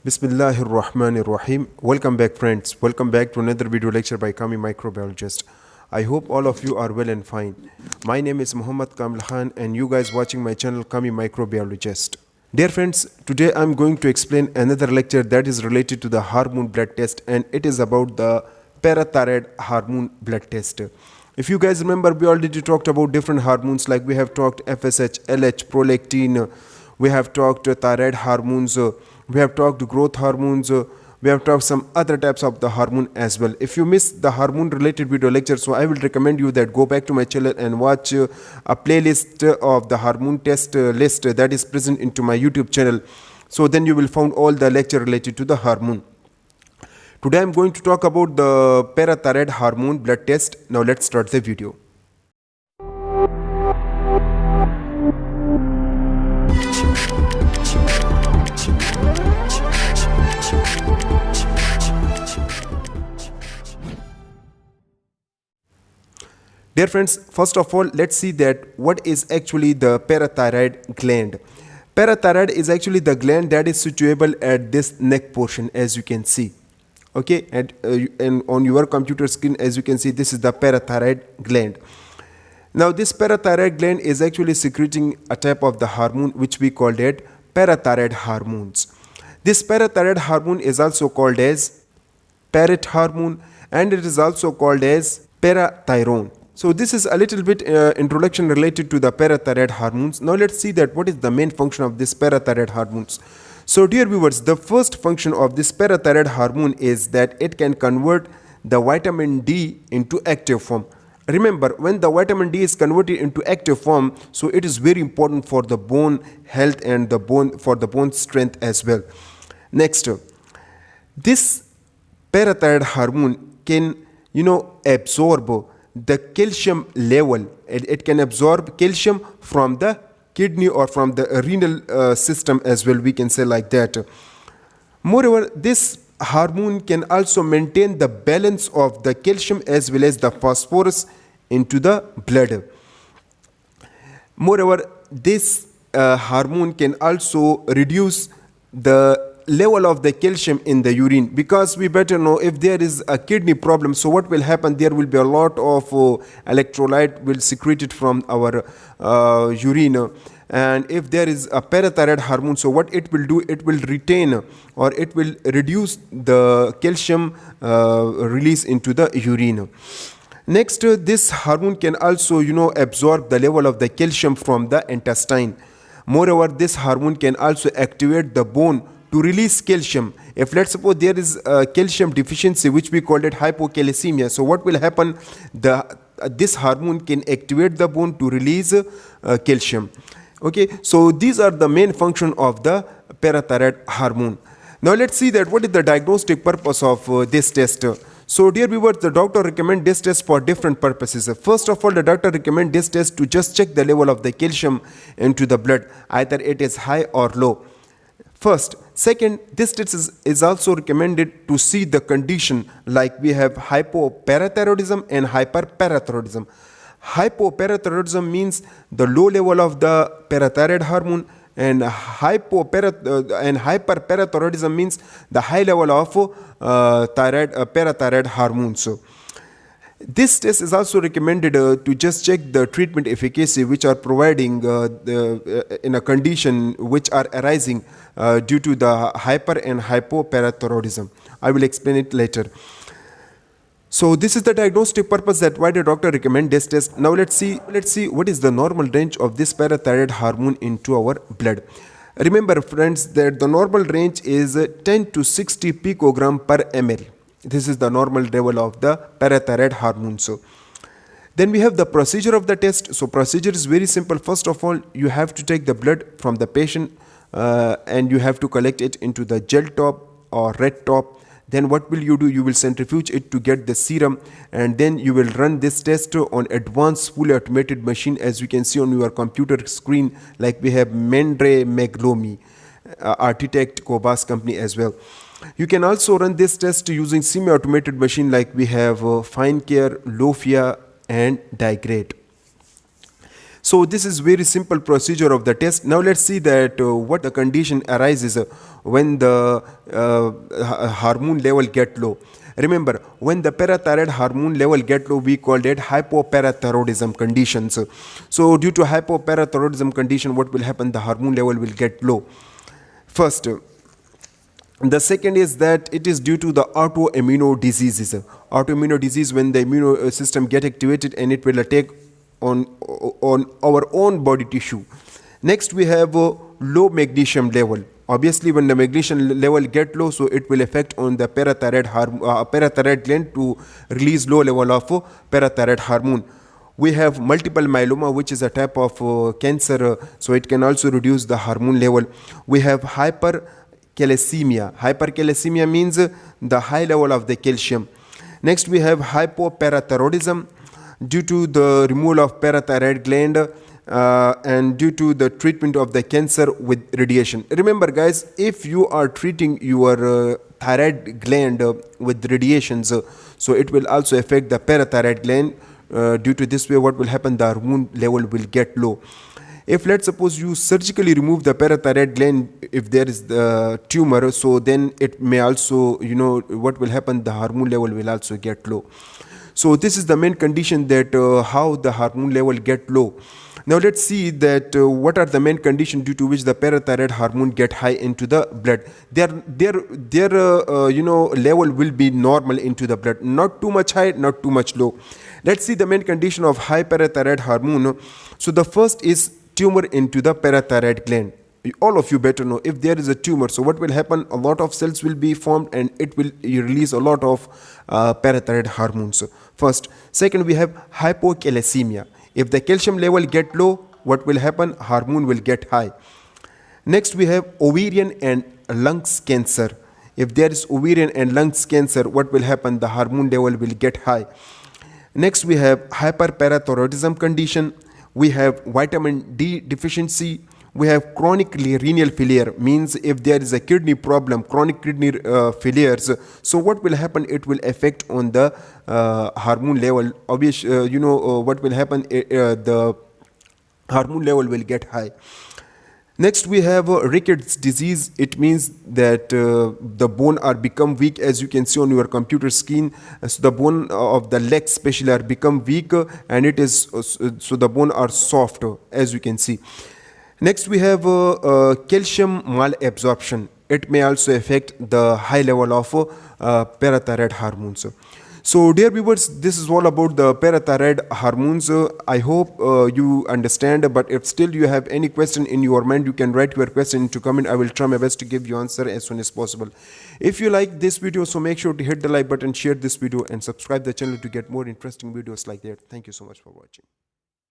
Bismillahir Rahmanir Rahim. Welcome back, friends. Welcome back to another video lecture by Kami Microbiologist. I hope all of you are well and fine. My name is Muhammad Kamil Khan and you guys watching my channel Kami Microbiologist. Dear friends, today I'm going to explain another lecture that is related to the hormone blood test, and it is about the parathyroid hormone blood test. If you guys remember, we already talked about different hormones, like we have talked FSH, LH, prolactin, we have talked thyroid hormones, we have talked growth hormones, we have talked some other types of the hormone as well. If you missed the hormone related video lecture, so I will recommend you that go back to my channel and watch a playlist of the hormone test list that is present into my YouTube channel. So then you will find all the lecture related to the hormone. Today I am going to talk about the parathyroid hormone blood test. Now let's start the video. Dear friends, first of all, let's see that what is actually the parathyroid gland. Parathyroid is actually the gland that is situable at this neck portion, as you can see. Okay, and on your computer screen, as you can see, this is the parathyroid gland. Now this parathyroid gland is actually secreting a type of the hormone which we called it parathyroid hormones. This parathyroid hormone is also called as parrot hormone, and it is also called as parathyroid. So this is a little bit introduction related to the parathyroid hormones. Now let's see that what is the main function of this parathyroid hormones. So dear viewers, the first function of this parathyroid hormone is that it can convert the vitamin D into active form. Remember, when the vitamin D is converted into active form, so it is very important for the bone health and the bone strength as well. Next, this parathyroid hormone can absorb the calcium level. It can absorb calcium from the kidney or from the renal system as well, we can say like that. Moreover, this hormone can also maintain the balance of the calcium as well as the phosphorus into the blood. Moreover, this hormone can also reduce the level of the calcium in the urine, because we better know if there is a kidney problem, so what will happen, there will be a lot of electrolyte will secreted from our urine. And if there is a parathyroid hormone, so what it will do, it will retain or it will reduce the calcium release into the urine. Next, this hormone can also absorb the level of the calcium from the intestine. Moreover, this hormone can also activate the bone to release calcium. If let's suppose there is a calcium deficiency, which we call it hypocalcemia, so what will happen, this hormone can activate the bone to release calcium. Okay, so these are the main function of the parathyroid hormone. Now let's see that what is the diagnostic purpose of this test. So dear viewers, the doctor recommend this test for different purposes. First of all, the doctor recommend this test to just check the level of the calcium into the blood, either it is high or low. First. Second, this test is also recommended to see the condition, like we have hypoparathyroidism and hyperparathyroidism. Hypoparathyroidism means the low level of the parathyroid hormone, and hyperparathyroidism means the high level of parathyroid hormones. So this test is also recommended to just check the treatment efficacy which are providing in a condition which are arising due to the hyper and hypoparathyroidism. I will explain it later. So this is the diagnostic purpose, that why the doctor recommend this test. Now let's see what is the normal range of this parathyroid hormone into our blood. Remember friends, that the normal range is 10 to 60 picogram per ml. This is the normal level of the parathyroid hormone. So then we have the procedure of the test. So procedure is very simple. First of all, you have to take the blood from the patient and you have to collect it into the gel top or red top. Then what will you do? You will centrifuge it to get the serum, and then you will run this test on advanced fully automated machine, as you can see on your computer screen, like we have Mendre Maglomi, Architect Cobas company as well. You can also run this test using semi-automated machine, like we have FineCare, Lofia and Digrade. So this is very simple procedure of the test. Now let's see that what the condition arises when the hormone level get low. Remember, when the parathyroid hormone level get low, we called it hypoparathyroidism conditions. So due to hypoparathyroidism condition, what will happen? The hormone level will get low. First, the second is that it is due to the autoimmune diseases. Autoimmune disease, when the immune system get activated and it will attack on our own body tissue. Next, we have low magnesium level. Obviously, when the magnesium level get low, so it will affect on the parathyroid gland to release low level of parathyroid hormone. We have multiple myeloma, which is a type of cancer, so it can also reduce the hormone level. We have hypercalcemia. Hypercalcemia means the high level of the calcium. Next, we have hypoparathyroidism due to the removal of parathyroid gland and due to the treatment of the cancer with radiation. Remember guys, if you are treating your thyroid gland with radiations, so it will also affect the parathyroid gland. Due to this way, what will happen? The hormone level will get low. If let's suppose you surgically remove the parathyroid gland, if there is the tumor, so then it may also, what will happen? The hormone level will also get low. So this is the main condition that how the hormone level get low. Now let's see that what are the main conditions due to which the parathyroid hormone get high into the blood. Their level will be normal into the blood, not too much high, not too much low. Let's see the main condition of high parathyroid hormone. So the first is tumor into the parathyroid gland. All of you better know, if there is a tumor, so what will happen? A lot of cells will be formed and it will release a lot of parathyroid hormones. First. Second, we have hypocalcemia. If the calcium level get low, what will happen? Hormone will get high. Next, we have ovarian and lungs cancer. If there is ovarian and lungs cancer, what will happen? The hormone level will get high. Next, we have hyperparathyroidism condition. We have vitamin D deficiency. We have chronic renal failure, means if there is a kidney problem, chronic kidney failures, so what will happen? It will affect on the hormone level. Obviously, what will happen? The hormone level will get high. Next, we have rickets disease. It means that the bone are become weak, as you can see on your computer screen. So the bone of the legs especially are become weak, and it is so the bone are soft, as you can see. Next, we have calcium malabsorption. It may also affect the high level of parathyroid hormones. So dear viewers, this is all about the parathyroid hormones. I hope you understand, but if still you have any question in your mind, you can write your question into comment. I will try my best to give you answer as soon as possible. If you like this video, so make sure to hit the like button, share this video and subscribe the channel to get more interesting videos like that. Thank you so much for watching.